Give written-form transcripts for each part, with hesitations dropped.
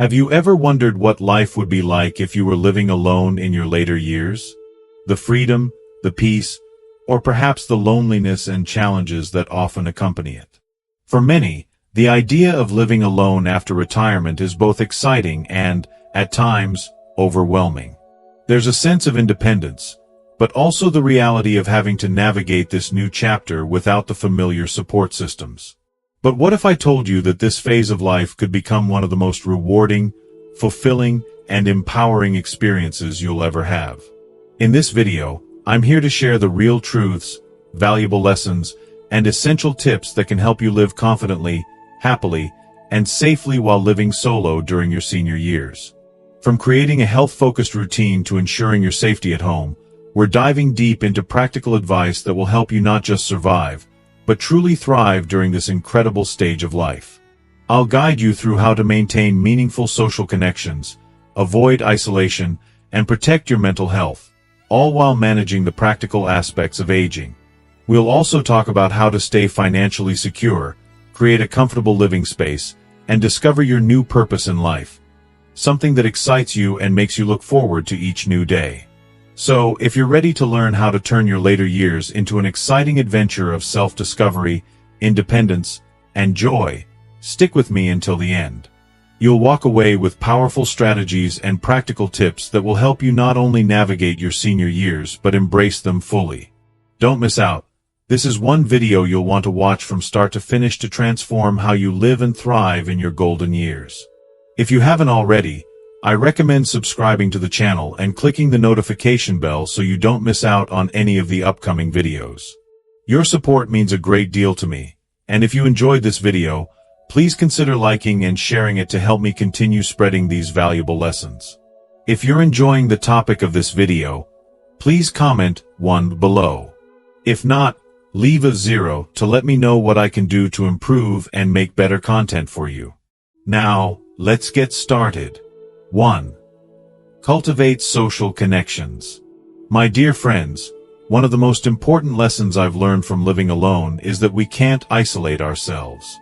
Have you ever wondered what life would be like if you were living alone in your later years? The freedom, the peace, or perhaps the loneliness and challenges that often accompany it. For many, the idea of living alone after retirement is both exciting and, at times, overwhelming. There's a sense of independence, but also the reality of having to navigate this new chapter without the familiar support systems. But what if I told you that this phase of life could become one of the most rewarding, fulfilling, and empowering experiences you'll ever have? In this video, I'm here to share the real truths, valuable lessons, and essential tips that can help you live confidently, happily, and safely while living solo during your senior years. From creating a health-focused routine to ensuring your safety at home, we're diving deep into practical advice that will help you not just survive, but truly thrive during this incredible stage of life. I'll guide you through how to maintain meaningful social connections, avoid isolation, and protect your mental health, all while managing the practical aspects of aging. We'll also talk about how to stay financially secure, create a comfortable living space, and discover your new purpose in life, something that excites you and makes you look forward to each new day. So, if you're ready to learn how to turn your later years into an exciting adventure of self-discovery, independence, and joy, stick with me until the end. You'll walk away with powerful strategies and practical tips that will help you not only navigate your senior years but embrace them fully. Don't miss out. This is one video you'll want to watch from start to finish to transform how you live and thrive in your golden years. If you haven't already, I recommend subscribing to the channel and clicking the notification bell so you don't miss out on any of the upcoming videos. Your support means a great deal to me, and if you enjoyed this video, please consider liking and sharing it to help me continue spreading these valuable lessons. If you're enjoying the topic of this video, please comment 1 below. If not, leave a 0 to let me know what I can do to improve and make better content for you. Now, let's get started. 1. Cultivate social connections. My dear friends, one of the most important lessons I've learned from living alone is that we can't isolate ourselves.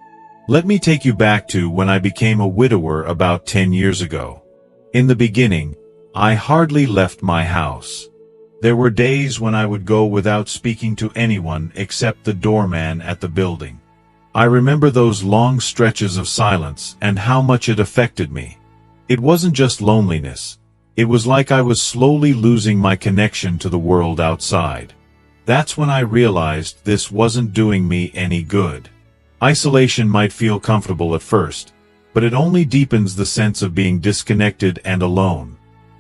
Let me take you back to when I became a widower about 10 years ago. In the beginning, I hardly left my house. There were days when I would go without speaking to anyone except the doorman at the building. I remember those long stretches of silence and how much it affected me. It wasn't just loneliness. It was like I was slowly losing my connection to the world outside. That's when I realized this wasn't doing me any good. Isolation might feel comfortable at first, but it only deepens the sense of being disconnected and alone.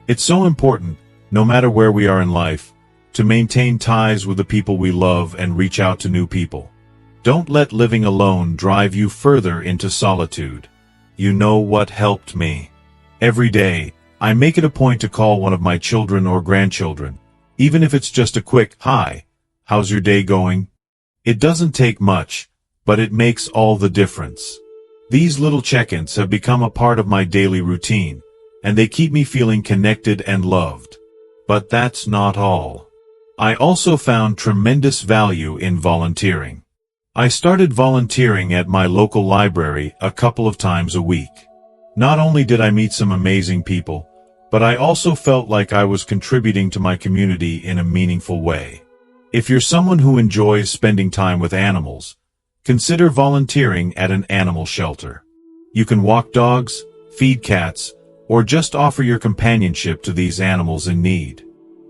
It's so important, no matter where we are in life, to maintain ties with the people we love and reach out to new people. Don't let living alone drive you further into solitude. You know what helped me? Every day, I make it a point to call one of my children or grandchildren, even if it's just a quick, "Hi, how's your day going?" It doesn't take much, but it makes all the difference. These little check-ins have become a part of my daily routine, and they keep me feeling connected and loved. But that's not all. I also found tremendous value in volunteering. I started volunteering at my local library a couple of times a week. Not only did I meet some amazing people, but I also felt like I was contributing to my community in a meaningful way. If you're someone who enjoys spending time with animals, consider volunteering at an animal shelter. You can walk dogs, feed cats, or just offer your companionship to these animals in need.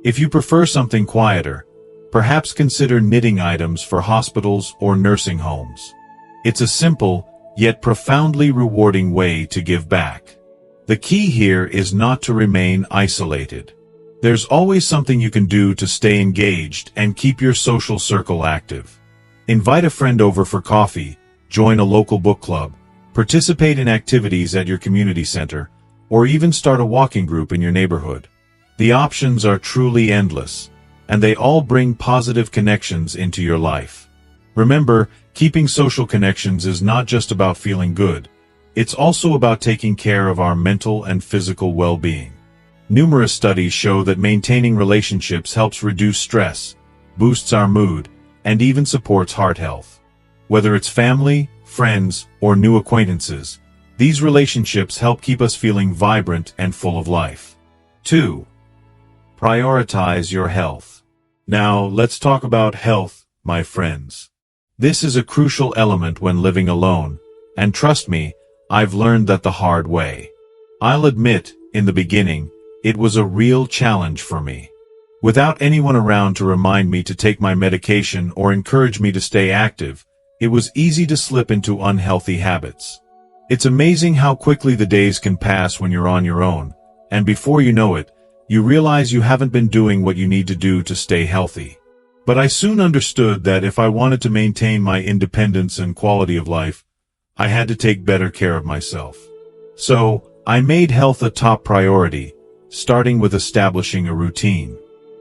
If you prefer something quieter, perhaps consider knitting items for hospitals or nursing homes. It's a simple, yet profoundly rewarding way to give back. The key here is not to remain isolated. There's always something you can do to stay engaged and keep your social circle active. Invite a friend over for coffee, join a local book club, participate in activities at your community center, or even start a walking group in your neighborhood. The options are truly endless, and they all bring positive connections into your life. Remember, keeping social connections is not just about feeling good. It's also about taking care of our mental and physical well-being. Numerous studies show that maintaining relationships helps reduce stress, boosts our mood, and even supports heart health. Whether it's family, friends, or new acquaintances, These relationships help keep us feeling vibrant and full of life. 2. Prioritize your health. Now, let's talk about health, my friends. This is a crucial element when living alone, and trust me, I've learned that the hard way. I'll admit, in the beginning, it was a real challenge for me. Without anyone around to remind me to take my medication or encourage me to stay active, it was easy to slip into unhealthy habits. It's amazing how quickly the days can pass when you're on your own, and before you know it, you realize you haven't been doing what you need to do to stay healthy. But I soon understood that if I wanted to maintain my independence and quality of life, I had to take better care of myself. So, I made health a top priority, starting with establishing a routine.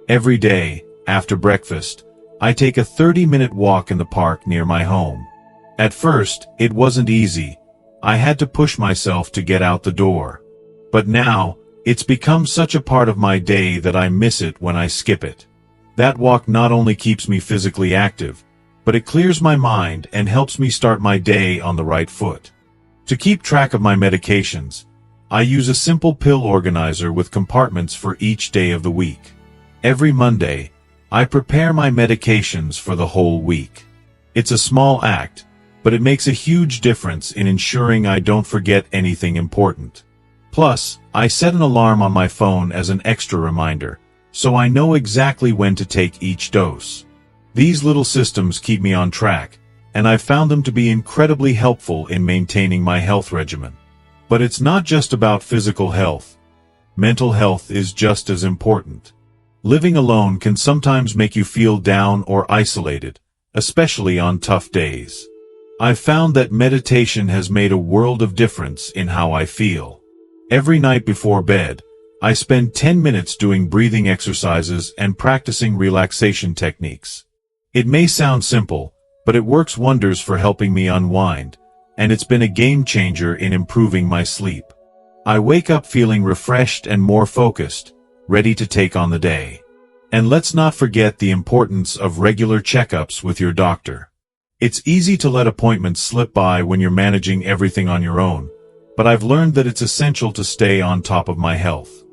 Every day, after breakfast, I take a 30-minute walk in the park near my home. At first, it wasn't easy. I had to push myself to get out the door. But now, it's become such a part of my day that I miss it when I skip it. That walk not only keeps me physically active, but it clears my mind and helps me start my day on the right foot. To keep track of my medications, I use a simple pill organizer with compartments for each day of the week. Every Monday, I prepare my medications for the whole week. It's a small act, but it makes a huge difference in ensuring I don't forget anything important. Plus, I set an alarm on my phone as an extra reminder, so I know exactly when to take each dose. These little systems keep me on track, and I've found them to be incredibly helpful in maintaining my health regimen. But it's not just about physical health. Mental health is just as important. Living alone can sometimes make you feel down or isolated, especially on tough days. I've found that meditation has made a world of difference in how I feel. Every night before bed, I spend 10 minutes doing breathing exercises and practicing relaxation techniques. It may sound simple, but it works wonders for helping me unwind, and it's been a game changer in improving my sleep. I wake up feeling refreshed and more focused, ready to take on the day. And let's not forget the importance of regular checkups with your doctor. It's easy to let appointments slip by when you're managing everything on your own, but I've learned that it's essential to stay on top of my health.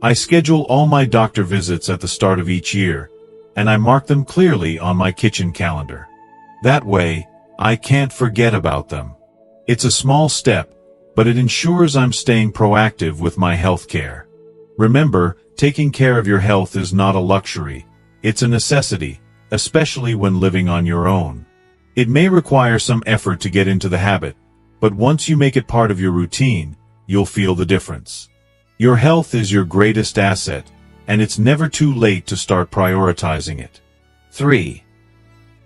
I schedule all my doctor visits at the start of each year, and I mark them clearly on my kitchen calendar. That way, I can't forget about them. It's a small step, but it ensures I'm staying proactive with my health care. Remember, taking care of your health is not a luxury, it's a necessity, especially when living on your own. It may require some effort to get into the habit, but once you make it part of your routine, you'll feel the difference. Your health is your greatest asset, and it's never too late to start prioritizing it. 3.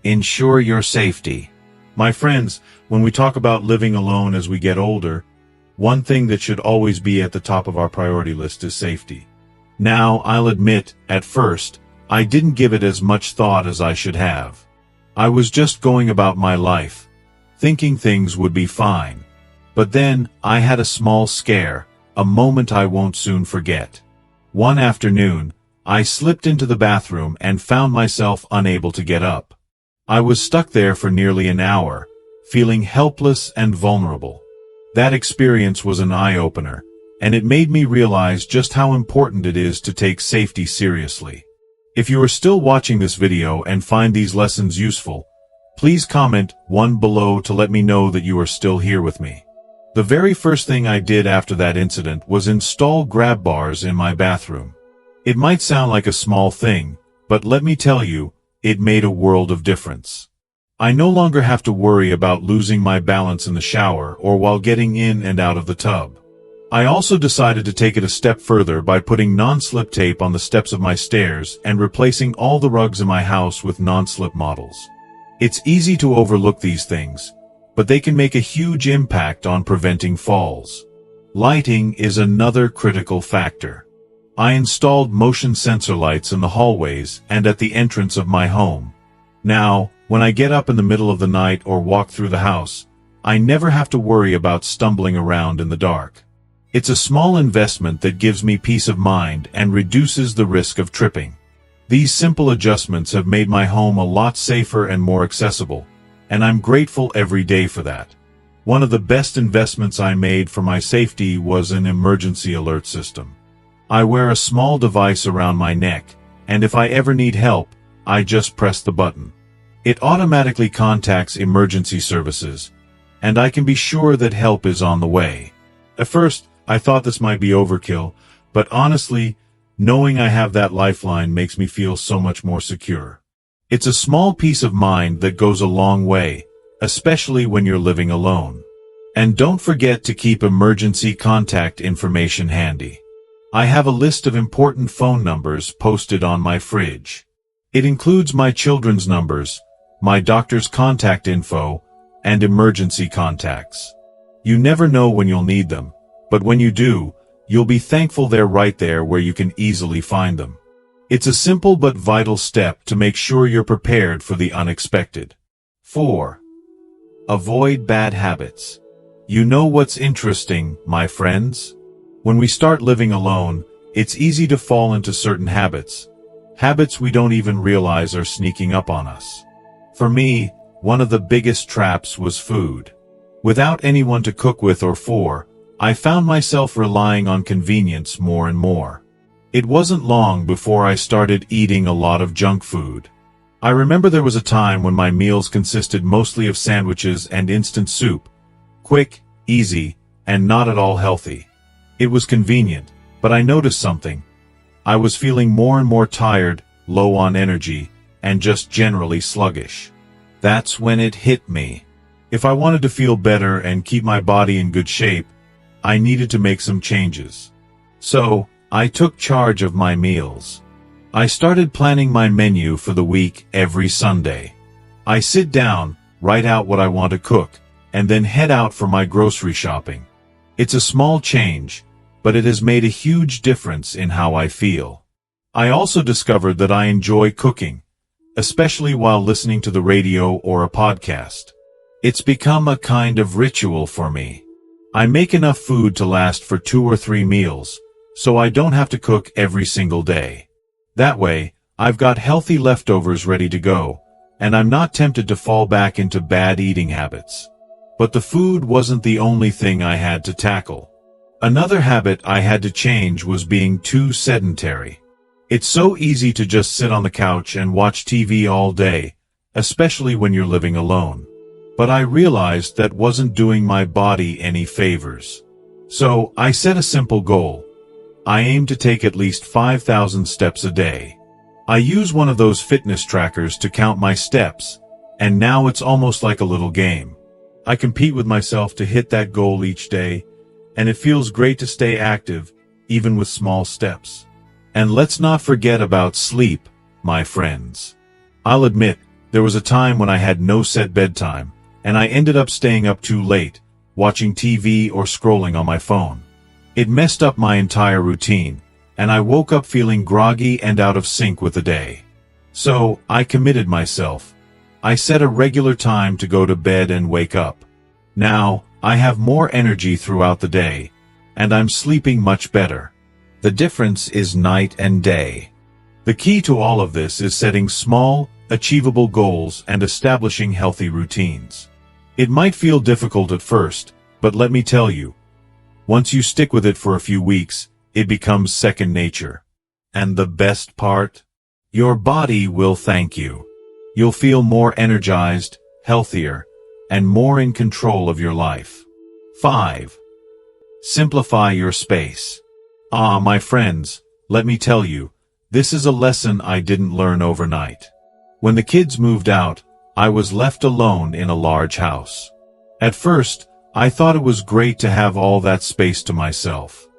Ensure your safety. My friends, when we talk about living alone as we get older, one thing that should always be at the top of our priority list is safety. Now, I'll admit, at first, I didn't give it as much thought as I should have. I was just going about my life, thinking things would be fine. But then, I had a small scare, a moment I won't soon forget. One afternoon, I slipped into the bathroom and found myself unable to get up. I was stuck there for nearly an hour, feeling helpless and vulnerable. That experience was an eye-opener, and it made me realize just how important it is to take safety seriously. If you are still watching this video and find these lessons useful, please comment 1 below to let me know that you are still here with me. The very first thing I did after that incident was install grab bars in my bathroom. It might sound like a small thing, but let me tell you, it made a world of difference. I no longer have to worry about losing my balance in the shower or while getting in and out of the tub. I also decided to take it a step further by putting non-slip tape on the steps of my stairs and replacing all the rugs in my house with non-slip models. It's easy to overlook these things, but they can make a huge impact on preventing falls. Lighting is another critical factor. I installed motion sensor lights in the hallways and at the entrance of my home. Now, when I get up in the middle of the night or walk through the house, I never have to worry about stumbling around in the dark. It's a small investment that gives me peace of mind and reduces the risk of tripping. These simple adjustments have made my home a lot safer and more accessible, and I'm grateful every day for that. One of the best investments I made for my safety was an emergency alert system. I wear a small device around my neck, and if I ever need help, I just press the button. It automatically contacts emergency services, and I can be sure that help is on the way. At first, I thought this might be overkill, but honestly, knowing I have that lifeline makes me feel so much more secure. It's a small peace of mind that goes a long way, especially when you're living alone. And don't forget to keep emergency contact information handy. I have a list of important phone numbers posted on my fridge. It includes my children's numbers, my doctor's contact info, and emergency contacts. You never know when you'll need them, but when you do, you'll be thankful they're right there where you can easily find them. It's a simple but vital step to make sure you're prepared for the unexpected. 4. Avoid bad habits. You know what's interesting, my friends? When we start living alone, it's easy to fall into certain habits we don't even realize are sneaking up on us. For me, one of the biggest traps was food. Without anyone to cook with or for, I found myself relying on convenience more and more. It wasn't long before I started eating a lot of junk food. I remember there was a time when my meals consisted mostly of sandwiches and instant soup. Quick, easy, and not at all healthy. It was convenient, but I noticed something. I was feeling more and more tired, low on energy, and just generally sluggish. That's when it hit me. If I wanted to feel better and keep my body in good shape, I needed to make some changes. So, I took charge of my meals. I started planning my menu for the week every Sunday. I sit down, write out what I want to cook, and then head out for my grocery shopping. It's a small change, but it has made a huge difference in how I feel. I also discovered that I enjoy cooking, especially while listening to the radio or a podcast. It's become a kind of ritual for me. I make enough food to last for 2 or 3 meals, so I don't have to cook every single day. That way, I've got healthy leftovers ready to go, and I'm not tempted to fall back into bad eating habits. But the food wasn't the only thing I had to tackle. Another habit I had to change was being too sedentary. It's so easy to just sit on the couch and watch TV all day, especially when you're living alone. But I realized that wasn't doing my body any favors. So, I set a simple goal. I aim to take at least 5,000 steps a day. I use one of those fitness trackers to count my steps, and now it's almost like a little game. I compete with myself to hit that goal each day, and it feels great to stay active, even with small steps. And let's not forget about sleep, my friends. I'll admit, there was a time when I had no set bedtime, and I ended up staying up too late, watching TV or scrolling on my phone. It messed up my entire routine, and I woke up feeling groggy and out of sync with the day. So, I committed myself. I set a regular time to go to bed and wake up. Now, I have more energy throughout the day, and I'm sleeping much better. The difference is night and day. The key to all of this is setting small, achievable goals and establishing healthy routines. It might feel difficult at first, but let me tell you, once you stick with it for a few weeks, it becomes second nature. And the best part? Your body will thank you. You'll feel more energized, healthier, and more in control of your life. 5. Simplify your space. My friends, let me tell you, this is a lesson I didn't learn overnight. When the kids moved out, I was left alone in a large house. At first, I thought it was great to have all that space to myself.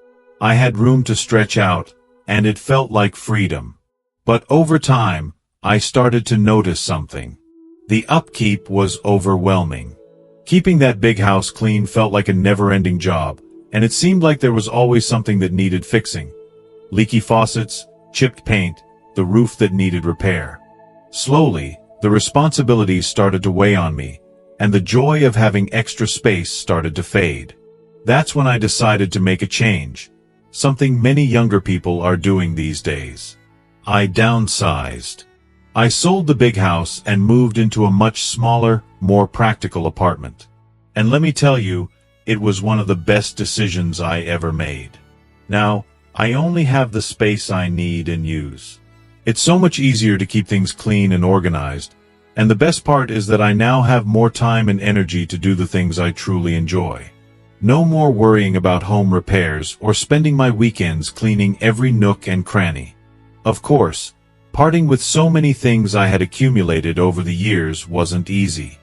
I had room to stretch out, and it felt like freedom. But over time, I started to notice something. The upkeep was overwhelming. Keeping that big house clean felt like a never-ending job, and it seemed like there was always something that needed fixing. Leaky faucets, chipped paint, the roof that needed repair. Slowly, the responsibilities started to weigh on me, and the joy of having extra space started to fade. That's when I decided to make a change, something many younger people are doing these days. I downsized. I sold the big house and moved into a much smaller, more practical apartment. And let me tell you, it was one of the best decisions I ever made. Now, I only have the space I need and use. It's so much easier to keep things clean and organized, and the best part is that I now have more time and energy to do the things I truly enjoy. No more worrying about home repairs or spending my weekends cleaning every nook and cranny. Of course, parting with so many things I had accumulated over the years wasn't easy.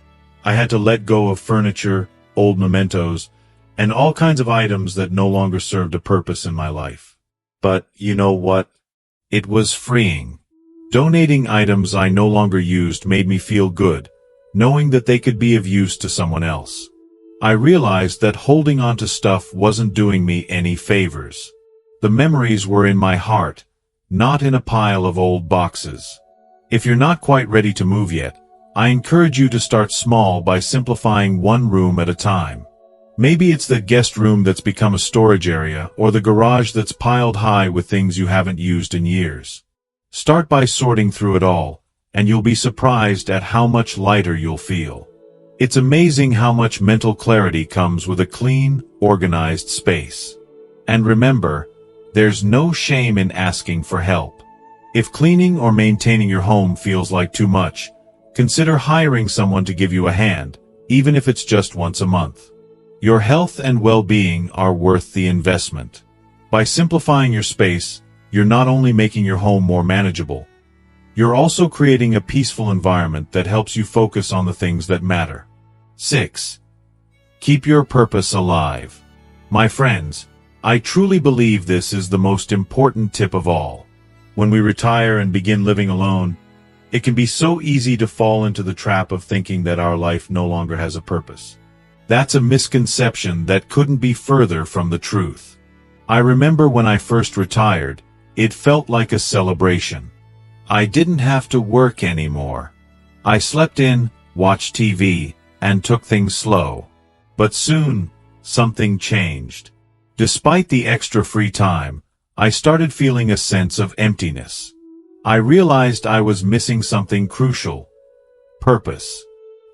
I had to let go of furniture, old mementos, and all kinds of items that no longer served a purpose in my life. But you know what? It was freeing. Donating items I no longer used made me feel good, knowing that they could be of use to someone else. I realized that holding on to stuff wasn't doing me any favors. The memories were in my heart, not in a pile of old boxes. If you're not quite ready to move yet, I encourage you to start small by simplifying one room at a time. Maybe it's the guest room that's become a storage area, or the garage that's piled high with things you haven't used in years. Start by sorting through it all, and you'll be surprised at how much lighter you'll feel. It's amazing how much mental clarity comes with a clean, organized space. And remember, there's no shame in asking for help. If cleaning or maintaining your home feels like too much, consider hiring someone to give you a hand, even if it's just once a month. Your health and well-being are worth the investment. By simplifying your space, you're not only making your home more manageable, you're also creating a peaceful environment that helps you focus on the things that matter. 6. Keep your purpose alive. My friends, I truly believe this is the most important tip of all. When we retire and begin living alone, it can be so easy to fall into the trap of thinking that our life no longer has a purpose. That's a misconception that couldn't be further from the truth. I remember when I first retired, it felt like a celebration. I didn't have to work anymore. I slept in, watched TV, and took things slow. But soon, something changed. Despite the extra free time, I started feeling a sense of emptiness. I realized I was missing something crucial: purpose.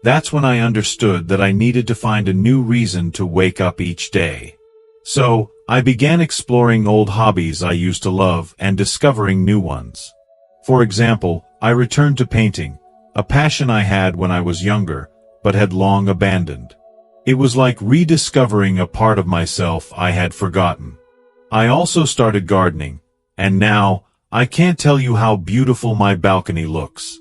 That's when I understood that I needed to find a new reason to wake up each day. So, I began exploring old hobbies I used to love and discovering new ones. For example, I returned to painting, a passion I had when I was younger, but had long abandoned. It was like rediscovering a part of myself I had forgotten. I also started gardening, and now, I can't tell you how beautiful my balcony looks.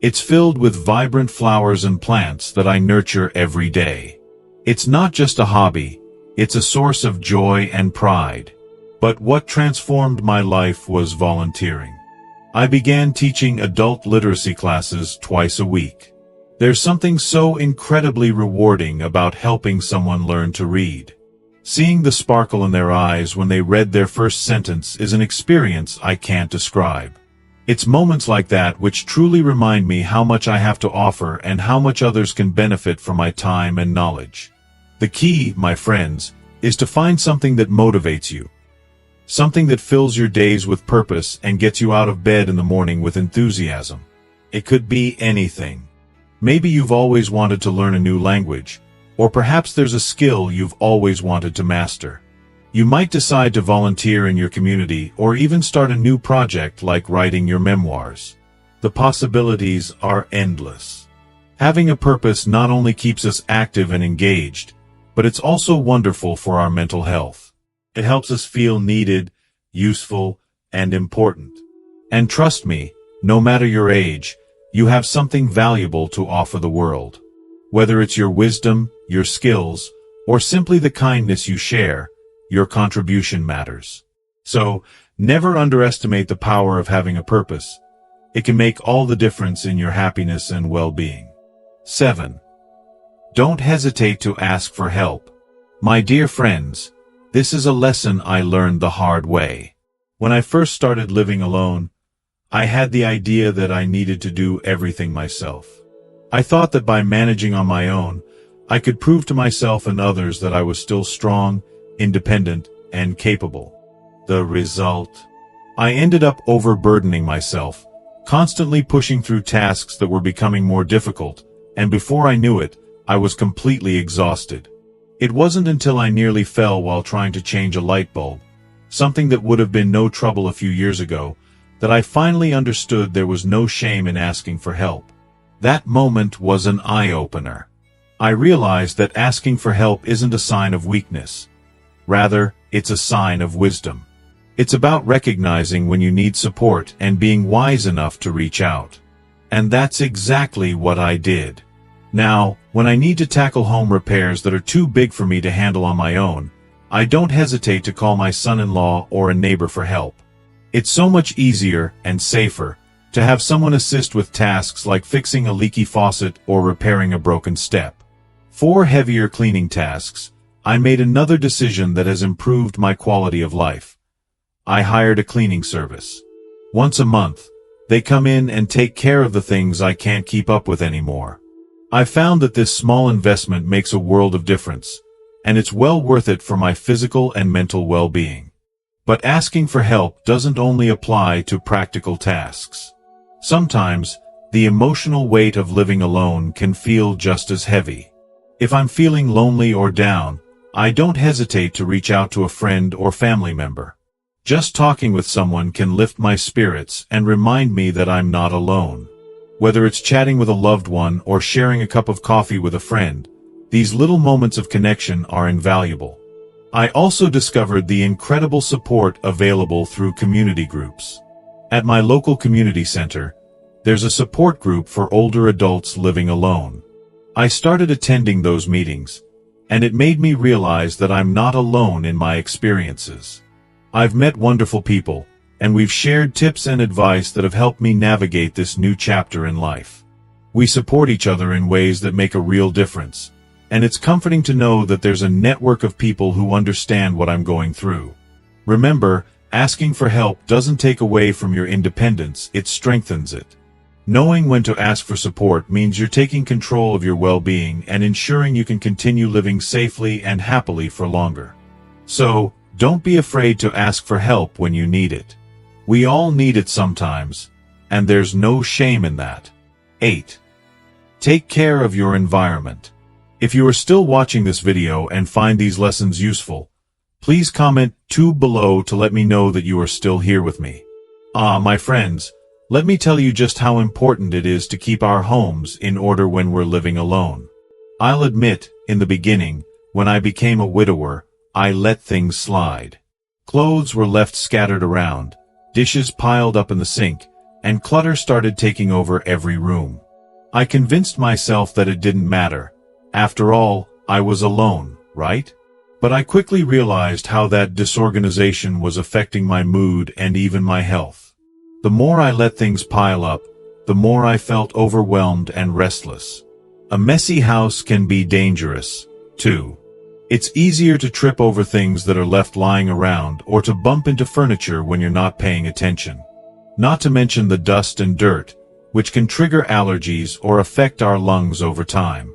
It's filled with vibrant flowers and plants that I nurture every day. It's not just a hobby, it's a source of joy and pride. But what transformed my life was volunteering. I began teaching adult literacy classes twice a week. There's something so incredibly rewarding about helping someone learn to read. Seeing the sparkle in their eyes when they read their first sentence is an experience I can't describe. It's moments like that which truly remind me how much I have to offer and how much others can benefit from my time and knowledge. The key, my friends, is to find something that motivates you. Something that fills your days with purpose and gets you out of bed in the morning with enthusiasm. It could be anything. Maybe you've always wanted to learn a new language, or perhaps there's a skill you've always wanted to master. You might decide to volunteer in your community or even start a new project like writing your memoirs. The possibilities are endless. Having a purpose not only keeps us active and engaged, but it's also wonderful for our mental health. It helps us feel needed, useful, and important. And trust me, no matter your age, you have something valuable to offer the world. Whether it's your wisdom, your skills, or simply the kindness you share, your contribution matters. So, never underestimate the power of having a purpose. It can make all the difference in your happiness and well-being. 7. Don't hesitate to ask for help. My dear friends, this is a lesson I learned the hard way. When I first started living alone, I had the idea that I needed to do everything myself. I thought that by managing on my own, I could prove to myself and others that I was still strong, independent, and capable. The result? I ended up overburdening myself, constantly pushing through tasks that were becoming more difficult, and before I knew it, I was completely exhausted. It wasn't until I nearly fell while trying to change a light bulb, something that would have been no trouble a few years ago, that I finally understood there was no shame in asking for help. That moment was an eye-opener. I realized that asking for help isn't a sign of weakness. Rather, it's a sign of wisdom. It's about recognizing when you need support and being wise enough to reach out. And that's exactly what I did. Now, when I need to tackle home repairs that are too big for me to handle on my own, I don't hesitate to call my son-in-law or a neighbor for help. It's so much easier and safer to have someone assist with tasks like fixing a leaky faucet or repairing a broken step. For heavier cleaning tasks, I made another decision that has improved my quality of life. I hired a cleaning service. Once a month, they come in and take care of the things I can't keep up with anymore. I found that this small investment makes a world of difference, and it's well worth it for my physical and mental well-being. But asking for help doesn't only apply to practical tasks. Sometimes, the emotional weight of living alone can feel just as heavy. If I'm feeling lonely or down, I don't hesitate to reach out to a friend or family member. Just talking with someone can lift my spirits and remind me that I'm not alone. Whether it's chatting with a loved one or sharing a cup of coffee with a friend, these little moments of connection are invaluable. I also discovered the incredible support available through community groups. At my local community center, there's a support group for older adults living alone. I started attending those meetings, and it made me realize that I'm not alone in my experiences. I've met wonderful people, and we've shared tips and advice that have helped me navigate this new chapter in life. We support each other in ways that make a real difference, and it's comforting to know that there's a network of people who understand what I'm going through. Remember, asking for help doesn't take away from your independence, it strengthens it. Knowing when to ask for support means you're taking control of your well-being and ensuring you can continue living safely and happily for longer. So, don't be afraid to ask for help when you need it. We all need it sometimes, and there's no shame in that. 8. Take care of your environment. If you are still watching this video and find these lessons useful, please comment 2 below to let me know that you are still here with me. My friends, let me tell you just how important it is to keep our homes in order when we're living alone. I'll admit, in the beginning, when I became a widower, I let things slide. Clothes were left scattered around, dishes piled up in the sink, and clutter started taking over every room. I convinced myself that it didn't matter. After all, I was alone, right? But I quickly realized how that disorganization was affecting my mood and even my health. The more I let things pile up, the more I felt overwhelmed and restless. A messy house can be dangerous, too. It's easier to trip over things that are left lying around or to bump into furniture when you're not paying attention. Not to mention the dust and dirt, which can trigger allergies or affect our lungs over time.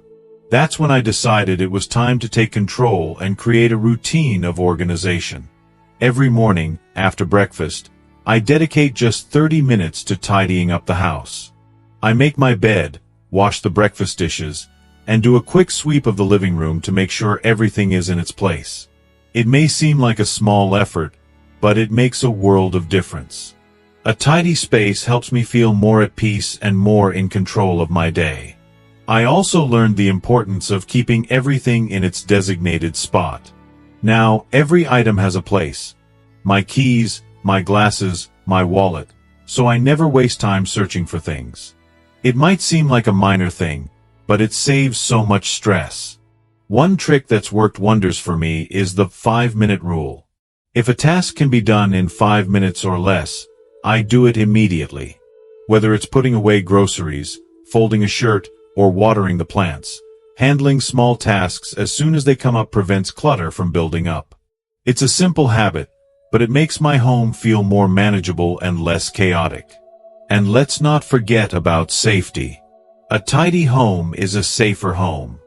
That's when I decided it was time to take control and create a routine of organization. Every morning, after breakfast, I dedicate just 30 minutes to tidying up the house. I make my bed, wash the breakfast dishes, and do a quick sweep of the living room to make sure everything is in its place. It may seem like a small effort, but it makes a world of difference. A tidy space helps me feel more at peace and more in control of my day. I also learned the importance of keeping everything in its designated spot. Now, every item has a place. My keys, my glasses, my wallet, so I never waste time searching for things. It might seem like a minor thing, but it saves so much stress. One trick that's worked wonders for me is the 5-minute rule. If a task can be done in 5 minutes or less, I do it immediately. Whether it's putting away groceries, folding a shirt, or watering the plants, handling small tasks as soon as they come up prevents clutter from building up. It's a simple habit, but it makes my home feel more manageable and less chaotic. And let's not forget about safety. A tidy home is a safer home.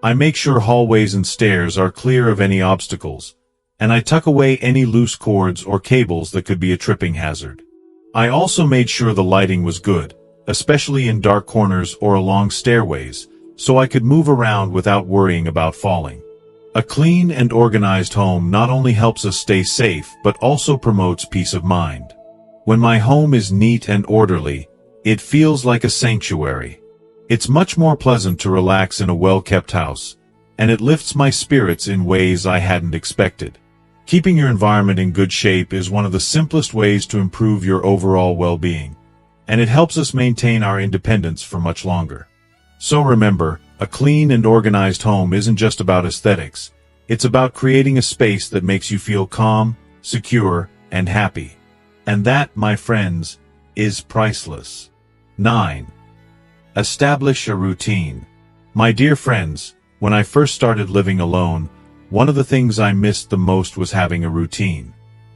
I make sure hallways and stairs are clear of any obstacles, and I tuck away any loose cords or cables that could be a tripping hazard. I also made sure the lighting was good, especially in dark corners or along stairways, so I could move around without worrying about falling. A clean and organized home not only helps us stay safe but also promotes peace of mind. When my home is neat and orderly, it feels like a sanctuary. It's much more pleasant to relax in a well-kept house, and it lifts my spirits in ways I hadn't expected. Keeping your environment in good shape is one of the simplest ways to improve your overall well-being, and it helps us maintain our independence for much longer. So remember, a clean and organized home isn't just about aesthetics. It's about creating a space that makes you feel calm, secure, and happy. And that, my friends, is priceless. 9. Establish a routine. My dear friends, when I first started living alone, one of the things I missed the most was having a routine.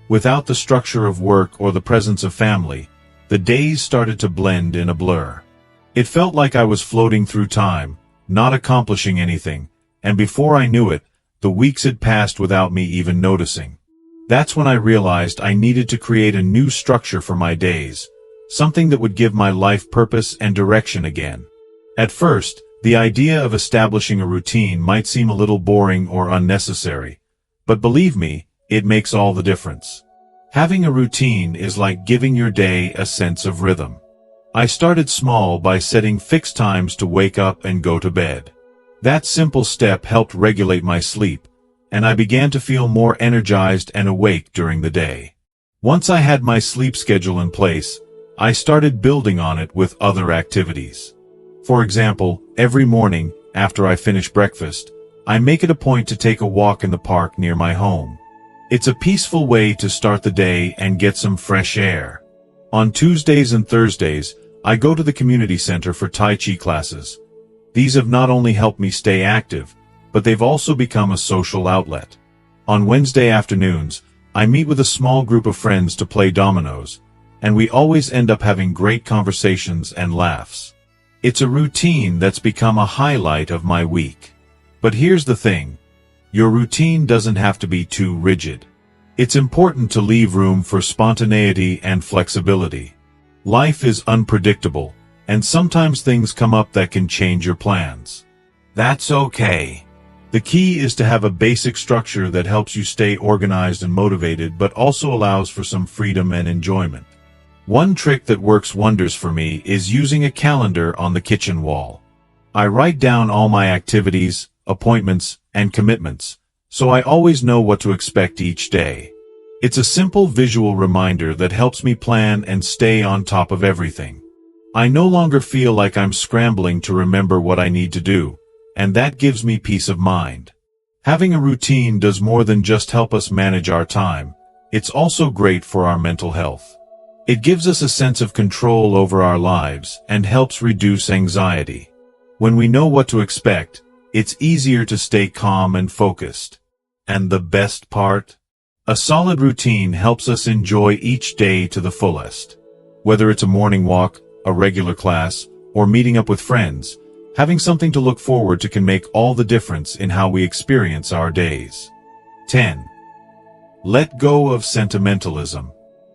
Without the structure of work or the presence of family, the days started to blend in a blur. It felt like I was floating through time, not accomplishing anything, and before I knew it, the weeks had passed without me even noticing. That's when I realized I needed to create a new structure for my days, something that would give my life purpose and direction again. At first, the idea of establishing a routine might seem a little boring or unnecessary, but believe me, it makes all the difference. Having a routine is like giving your day a sense of rhythm. I started small by setting fixed times to wake up and go to bed. That simple step helped regulate my sleep, and I began to feel more energized and awake during the day. Once I had my sleep schedule in place, I started building on it with other activities. For example, every morning, after I finish breakfast, I make it a point to take a walk in the park near my home. It's a peaceful way to start the day and get some fresh air. On Tuesdays and Thursdays, I go to the community center for Tai Chi classes. These have not only helped me stay active, but they've also become a social outlet. On Wednesday afternoons, I meet with a small group of friends to play dominoes, and we always end up having great conversations and laughs. It's a routine that's become a highlight of my week. But here's the thing. Your routine doesn't have to be too rigid. It's important to leave room for spontaneity and flexibility. Life is unpredictable, and sometimes things come up that can change your plans. That's okay. The key is to have a basic structure that helps you stay organized and motivated but also allows for some freedom and enjoyment. One trick that works wonders for me is using a calendar on the kitchen wall. I write down all my activities, appointments, and commitments, so I always know what to expect each day. It's a simple visual reminder that helps me plan and stay on top of everything. I no longer feel like I'm scrambling to remember what I need to do, and that gives me peace of mind. Having a routine does more than just help us manage our time. It's also great for our mental health. It gives us a sense of control over our lives and helps reduce anxiety. When we know what to expect, it's easier to stay calm and focused. And the best part? A solid routine helps us enjoy each day to the fullest. Whether it's a morning walk, a regular class, or meeting up with friends, having something to look forward to can make all the difference in how we experience our days. 10. Let go of sentimentalism.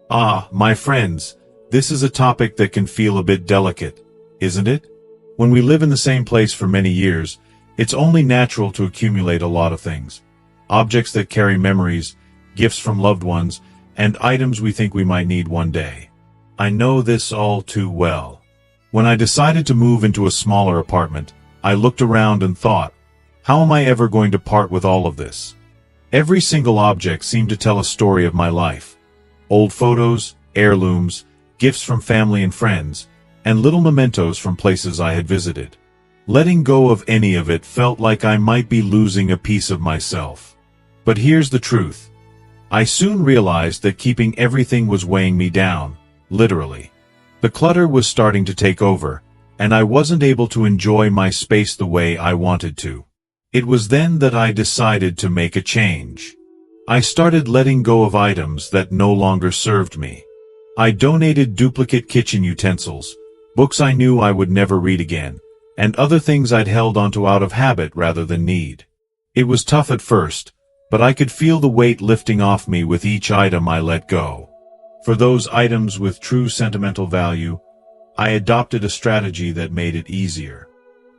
My friends, this is a topic that can feel a bit delicate, isn't it? When we live in the same place for many years, it's only natural to accumulate a lot of things. Objects that carry memories, gifts from loved ones, and items we think we might need one day. I know this all too well. When I decided to move into a smaller apartment, I looked around and thought, how am I ever going to part with all of this? Every single object seemed to tell a story of my life. Old photos, heirlooms, gifts from family and friends, and little mementos from places I had visited. Letting go of any of it felt like I might be losing a piece of myself. But here's the truth. I soon realized that keeping everything was weighing me down, literally. The clutter was starting to take over, and I wasn't able to enjoy my space the way I wanted to. It was then that I decided to make a change. I started letting go of items that no longer served me. I donated duplicate kitchen utensils, books I knew I would never read again, and other things I'd held onto out of habit rather than need. It was tough at first, but I could feel the weight lifting off me with each item I let go. For those items with true sentimental value, I adopted a strategy that made it easier.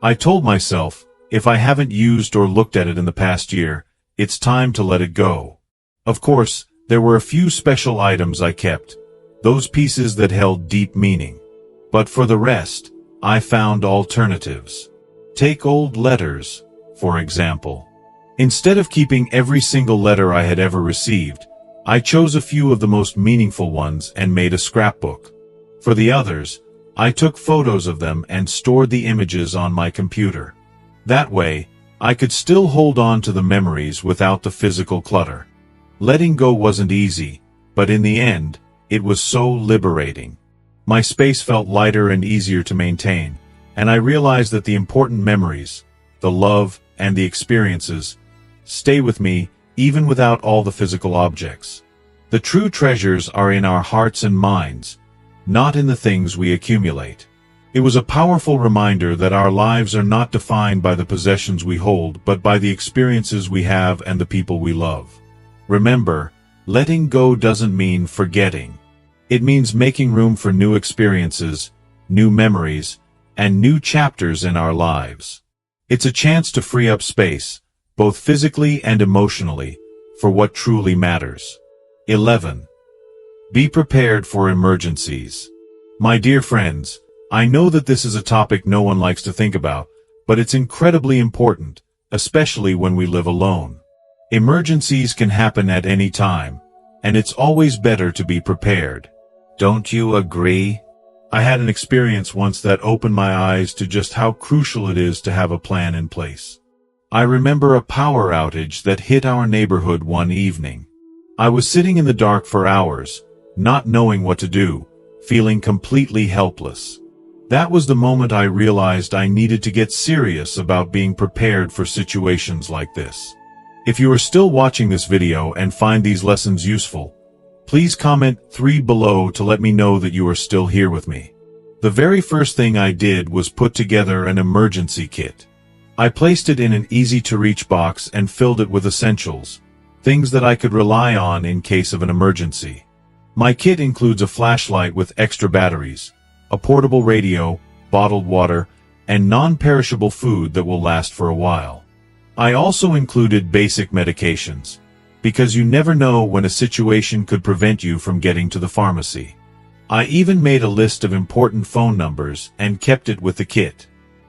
I told myself, if I haven't used or looked at it in the past year, it's time to let it go. Of course, there were a few special items I kept, those pieces that held deep meaning. But for the rest, I found alternatives. Take old letters, for example. Instead of keeping every single letter I had ever received, I chose a few of the most meaningful ones and made a scrapbook. For the others, I took photos of them and stored the images on my computer. That way, I could still hold on to the memories without the physical clutter. Letting go wasn't easy, but in the end, it was so liberating. My space felt lighter and easier to maintain, and I realized that the important memories, the love, and the experiences, stay with me even without all the physical objects. The true treasures are in our hearts and minds, not in the things we accumulate. It was a powerful reminder that our lives are not defined by the possessions we hold, but by the experiences we have and the people we love. Remember, letting go doesn't mean forgetting. It means making room for new experiences, new memories, and new chapters in our lives. It's a chance to free up space, both physically and emotionally, for what truly matters. 11. Be prepared for emergencies. My dear friends, I know that this is a topic no one likes to think about, but it's incredibly important, especially when we live alone. Emergencies can happen at any time, and it's always better to be prepared. Don't you agree? I had an experience once that opened my eyes to just how crucial it is to have a plan in place. I remember a power outage that hit our neighborhood one evening. I was sitting in the dark for hours, not knowing what to do, feeling completely helpless. That was the moment I realized I needed to get serious about being prepared for situations like this. If you are still watching this video and find these lessons useful, please comment 3 below to let me know that you are still here with me. The very first thing I did was put together an emergency kit. I placed it in an easy-to-reach box and filled it with essentials, things that I could rely on in case of an emergency. My kit includes a flashlight with extra batteries, a portable radio, bottled water, and non-perishable food that will last for a while. I also included basic medications, because you never know when a situation could prevent you from getting to the pharmacy. I even made a list of important phone numbers and kept it with the kit.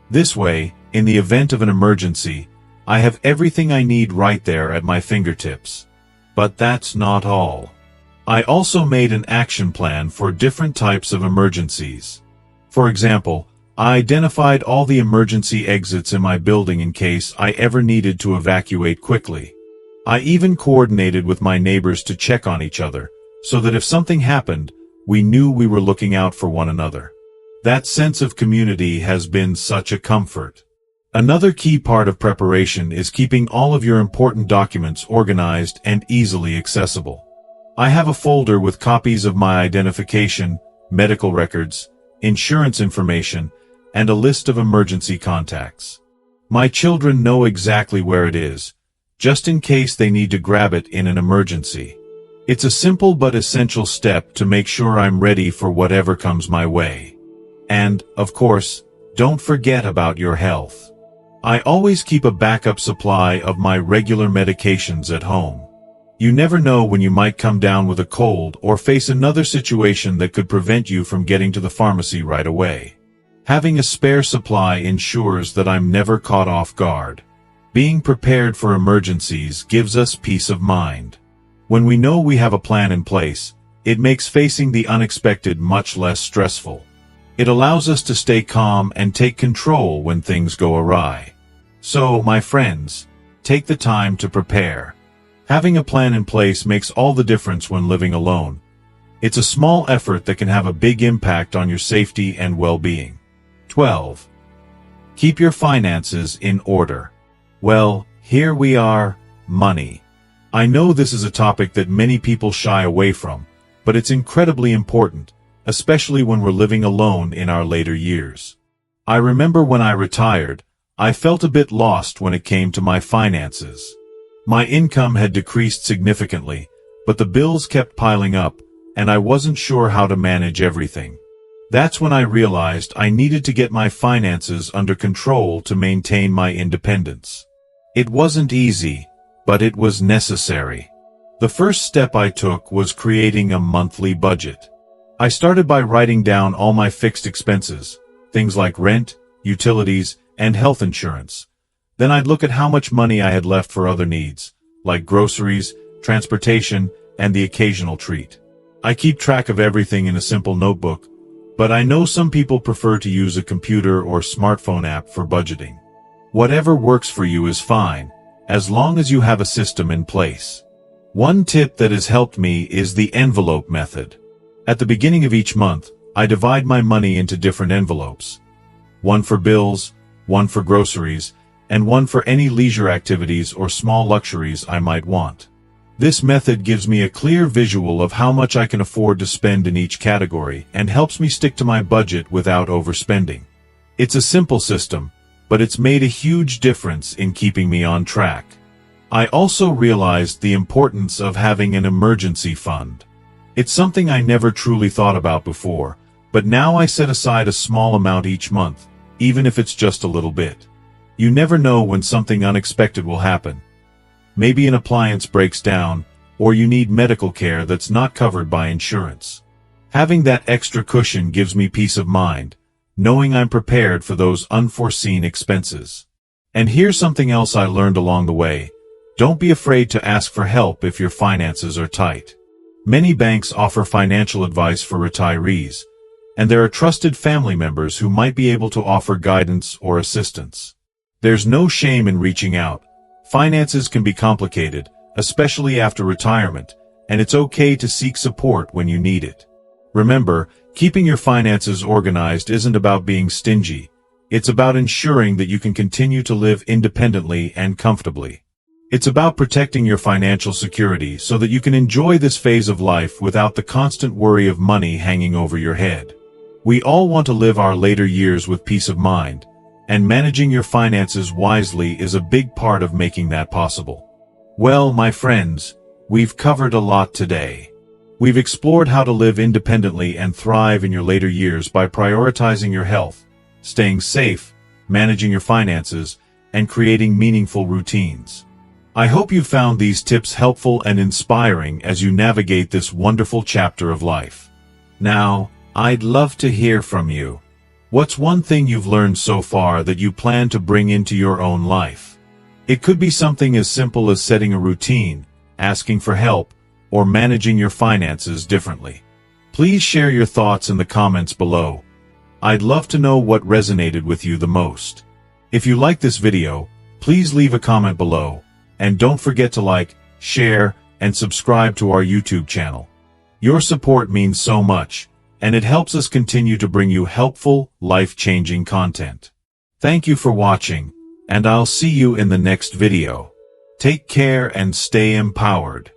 This way, in the event of an emergency, I have everything I need right there at my fingertips. But that's not all. I also made an action plan for different types of emergencies. For example, I identified all the emergency exits in my building in case I ever needed to evacuate quickly. I even coordinated with my neighbors to check on each other, so that if something happened, we knew we were looking out for one another. That sense of community has been such a comfort. Another key part of preparation is keeping all of your important documents organized and easily accessible. I have a folder with copies of my identification, medical records, insurance information, and a list of emergency contacts. My children know exactly where it is, just in case they need to grab it in an emergency. It's a simple but essential step to make sure I'm ready for whatever comes my way. And, of course, don't forget about your health. I always keep a backup supply of my regular medications at home. You never know when you might come down with a cold or face another situation that could prevent you from getting to the pharmacy right away. Having a spare supply ensures that I'm never caught off guard. Being prepared for emergencies gives us peace of mind. When we know we have a plan in place, it makes facing the unexpected much less stressful. It allows us to stay calm and take control when things go awry. So, my friends, take the time to prepare. Having a plan in place makes all the difference when living alone. It's a small effort that can have a big impact on your safety and well-being. 12. Keep your finances in order. Well, here we are, money. I know this is a topic that many people shy away from, but it's incredibly important, especially when we're living alone in our later years. I remember when I retired, I felt a bit lost when it came to my finances. My income had decreased significantly, but the bills kept piling up, and I wasn't sure how to manage everything. That's when I realized I needed to get my finances under control to maintain my independence. It wasn't easy, but it was necessary. The first step I took was creating a monthly budget. I started by writing down all my fixed expenses, things like rent, utilities, and health insurance. Then I'd look at how much money I had left for other needs, like groceries, transportation, and the occasional treat. I keep track of everything in a simple notebook, but I know some people prefer to use a computer or smartphone app for budgeting. Whatever works for you is fine, as long as you have a system in place. One tip that has helped me is the envelope method. At the beginning of each month, I divide my money into different envelopes. One for bills, one for groceries, and one for any leisure activities or small luxuries I might want. This method gives me a clear visual of how much I can afford to spend in each category and helps me stick to my budget without overspending. It's a simple system, but it's made a huge difference in keeping me on track. I also realized the importance of having an emergency fund. It's something I never truly thought about before, but now I set aside a small amount each month, even if it's just a little bit. You never know when something unexpected will happen. Maybe an appliance breaks down, or you need medical care that's not covered by insurance. Having that extra cushion gives me peace of mind, knowing I'm prepared for those unforeseen expenses. And here's something else I learned along the way. Don't be afraid to ask for help if your finances are tight. Many banks offer financial advice for retirees, and there are trusted family members who might be able to offer guidance or assistance. There's no shame in reaching out. Finances can be complicated, especially after retirement, and it's okay to seek support when you need it. Remember, keeping your finances organized isn't about being stingy. It's about ensuring that you can continue to live independently and comfortably. It's about protecting your financial security so that you can enjoy this phase of life without the constant worry of money hanging over your head. We all want to live our later years with peace of mind, and managing your finances wisely is a big part of making that possible. Well, my friends, we've covered a lot today. We've explored how to live independently and thrive in your later years by prioritizing your health, staying safe, managing your finances, and creating meaningful routines. I hope you found these tips helpful and inspiring as you navigate this wonderful chapter of life. Now, I'd love to hear from you. What's one thing you've learned so far that you plan to bring into your own life? It could be something as simple as setting a routine, asking for help, or managing your finances differently. Please share your thoughts in the comments below. I'd love to know what resonated with you the most. If you like this video, please leave a comment below, and don't forget to like, share, and subscribe to our YouTube channel. Your support means so much, and it helps us continue to bring you helpful, life-changing content. Thank you for watching, and I'll see you in the next video. Take care and stay empowered.